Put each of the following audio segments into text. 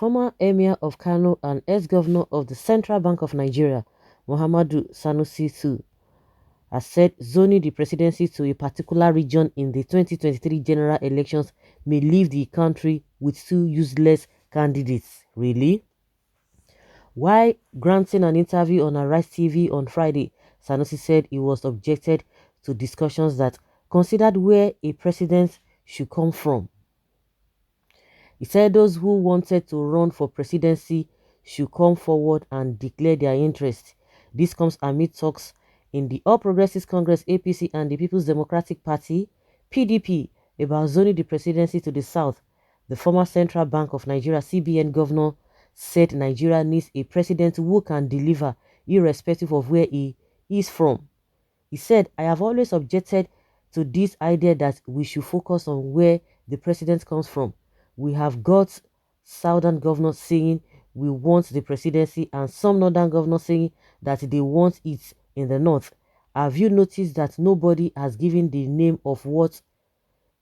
former Emir of Kano and ex-governor of the Central Bank of Nigeria, Muhammadu Sanusi II, has said zoning the presidency to a particular region in the 2023 general elections may leave the country with two useless candidates. Really? While granting an interview on Arise TV on Friday, Sanusi said he was objected to discussions that considered where a president should come from. He said those who wanted to run for presidency should come forward and declare their interest. This comes amid talks in the All Progressives Congress APC and the People's Democratic Party PDP about zoning the presidency to the south. The former Central Bank of Nigeria CBN governor said Nigeria needs a president who can deliver irrespective of where he is from. He said, I have always objected to this idea that we should focus on where the president comes from. We have got southern governors saying we want the presidency and some northern governors saying that they want it in the north. Have you noticed that nobody has given the name of what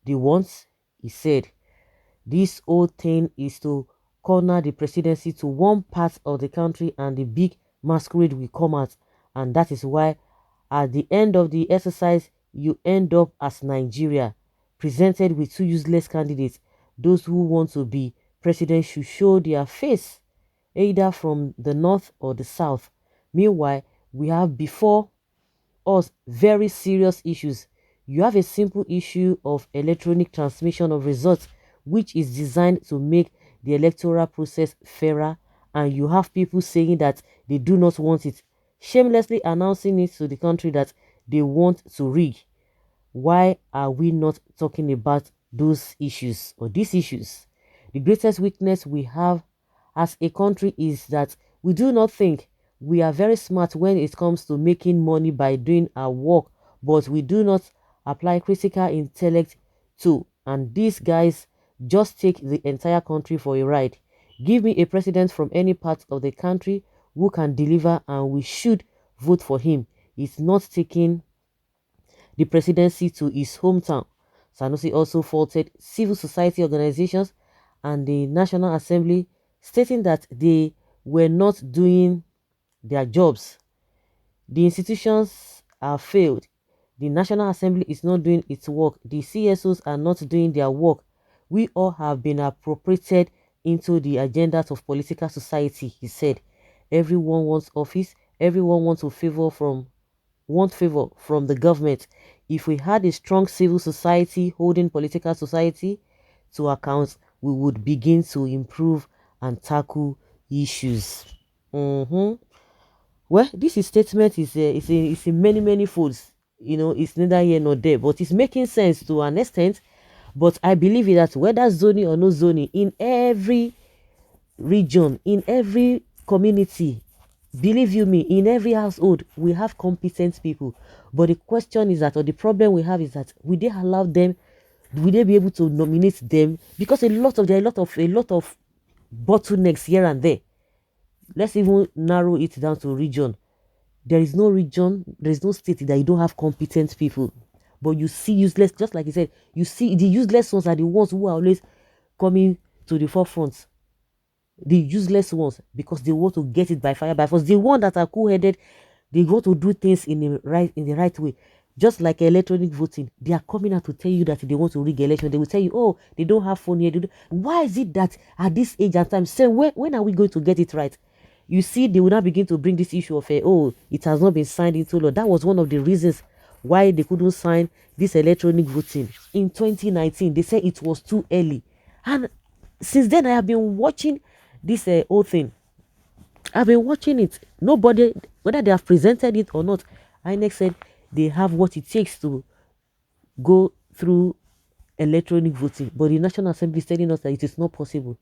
they want? He said, this whole thing is to corner the presidency to one part of the country and the big masquerade will come out, and that is why at the end of the exercise you end up as Nigeria, presented with two useless candidates. Those who want to be president should show their face, either from the north or the south. Meanwhile, we have before us very serious issues. You have a simple issue of electronic transmission of results, which is designed to make the electoral process fairer, and you have people saying that they do not want it, shamelessly announcing it to the country that they want to rig. Why are we not talking about those issues or these issues? The greatest weakness we have as a country is that we do not think we are very smart when it comes to making money by doing our work, but we do not apply critical intellect to. And these guys just take the entire country for a ride. Give me a president from any part of the country who can deliver and we should vote for him. He's not taking the presidency to his hometown. Sanusi also faulted civil society organizations and the National Assembly, stating that they were not doing their jobs. The institutions have failed. The National Assembly is not doing its work. The CSOs are not doing their work. We all have been appropriated into the agendas of political society, he said. Everyone wants office. Everyone wants favor from the government. If we had a strong civil society holding political society to account, we would begin to improve and tackle issues. Well, this statement is in many folds. You know, it's neither here nor there, but it's making sense to an extent. But I believe that whether zoning or no zoning, in every region, in every community, believe you me, in every household, we have competent people. But the question is that, or the problem we have is that, will they allow them? Will they be able to nominate them? Because there are a lot of bottlenecks here and there. Let's even narrow it down to region. There is no region, there is no state that you don't have competent people. But you see useless, just like he said, you see the useless ones are the ones who are always coming to the forefront. The useless ones, because they want to get it by fire by force. The ones that are cool-headed, they want to do things in the right way. Just like electronic voting, they are coming out to tell you that they want to rig election. They will tell you, oh, they don't have phone here. Why is it that at this age and time, say, when are we going to get it right? You see, they will now begin to bring this issue of, oh, it has not been signed into law. That was one of the reasons why they couldn't sign this electronic voting in 2019. They said it was too early. And since then, I have been watching this whole thing. I've been watching it. Nobody, whether they have presented it or not, INEC said they have what it takes to go through electronic voting. But the National Assembly is telling us that it is not possible.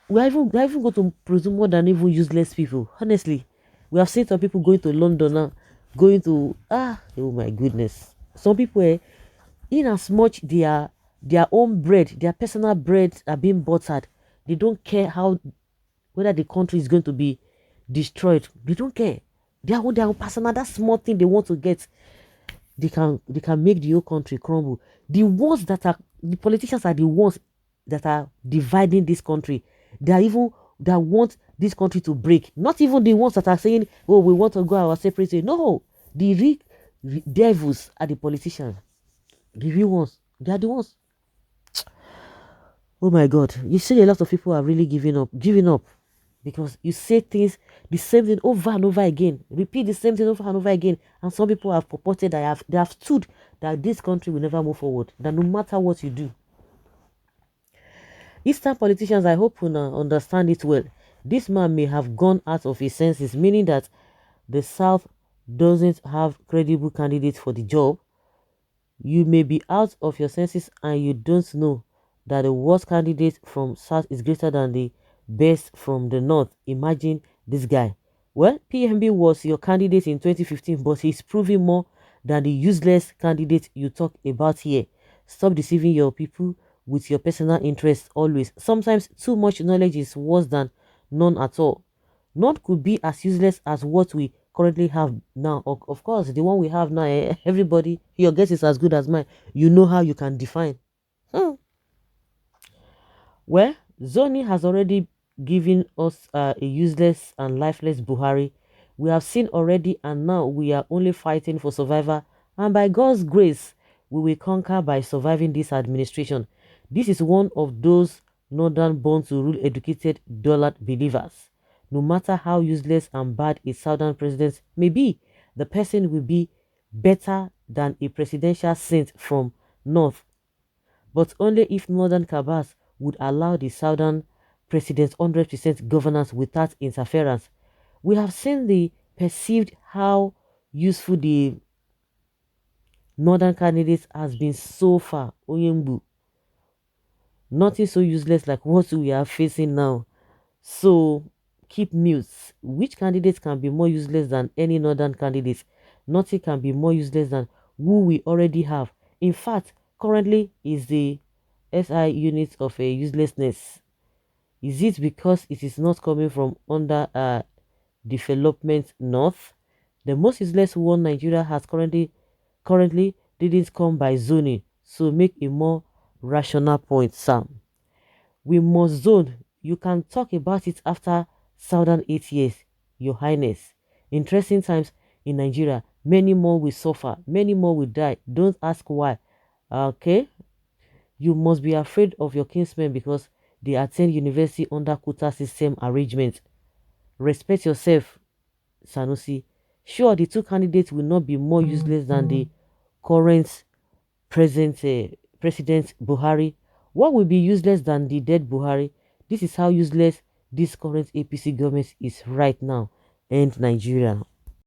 We are even going to presume more than even useless people. Honestly, we have seen some people going to London now, going to, oh my goodness. Some people, in as much their own bread, their personal bread are being buttered, they don't care whether the country is going to be destroyed. They don't care. Their own personal, that small thing they want to get, they can make the whole country crumble. The politicians are the ones that are dividing this country. They are even that want this country to break. Not even the ones that are saying, "Oh, we want to go our separate way." No, the real devils are the politicians. The real ones. They are the ones. Oh my God! You see, a lot of people are really giving up, because you say things, the same thing over and over again, repeat the same thing over and over again, and some people have purported that they have stood that this country will never move forward. That no matter what you do, Eastern politicians, I hope you now understand it well. This man may have gone out of his senses, meaning that the South doesn't have credible candidates for the job. You may be out of your senses and you don't know that the worst candidate from South is greater than the best from the North. Imagine this guy. Well, PMB was your candidate in 2015, but he's proving more than the useless candidate you talk about here. Stop deceiving your people with your personal interests always. Sometimes too much knowledge is worse than none at all. None could be as useless as what we currently have now. Of course, the one we have now, everybody, your guess is as good as mine. You know how you can define. Hmm. Well, Zoni has already given us a useless and lifeless Buhari. We have seen already, and now we are only fighting for survival. And by God's grace, we will conquer by surviving this administration. This is one of those northern born to rule educated dollar believers. No matter how useless and bad a southern president may be, the person will be better than a presidential saint from north, but only if northern cabals would allow the southern president's 100% governance without interference. We have seen the perceived how useful the northern candidate has been so far. Oyembu, nothing so useless like what we are facing now. So keep mute. Which candidate can be more useless than any northern candidate? Nothing can be more useless than who we already have. In fact, currently is the SI unit of a uselessness. Is it because it is not coming from under development north? The most useless one Nigeria has currently didn't come by zoning. So make a more rational point, Sam. We must zone. You can talk about it after Southern 8 years, Your Highness. Interesting times in Nigeria. Many more will suffer. Many more will die. Don't ask why. Okay? You must be afraid of your kinsmen because they attend university under quota system arrangement. Respect yourself, Sanusi. Sure, the two candidates will not be more useless than the current present President Buhari. What will be useless than the dead Buhari? This is how useless this current APC government is right now and Nigeria.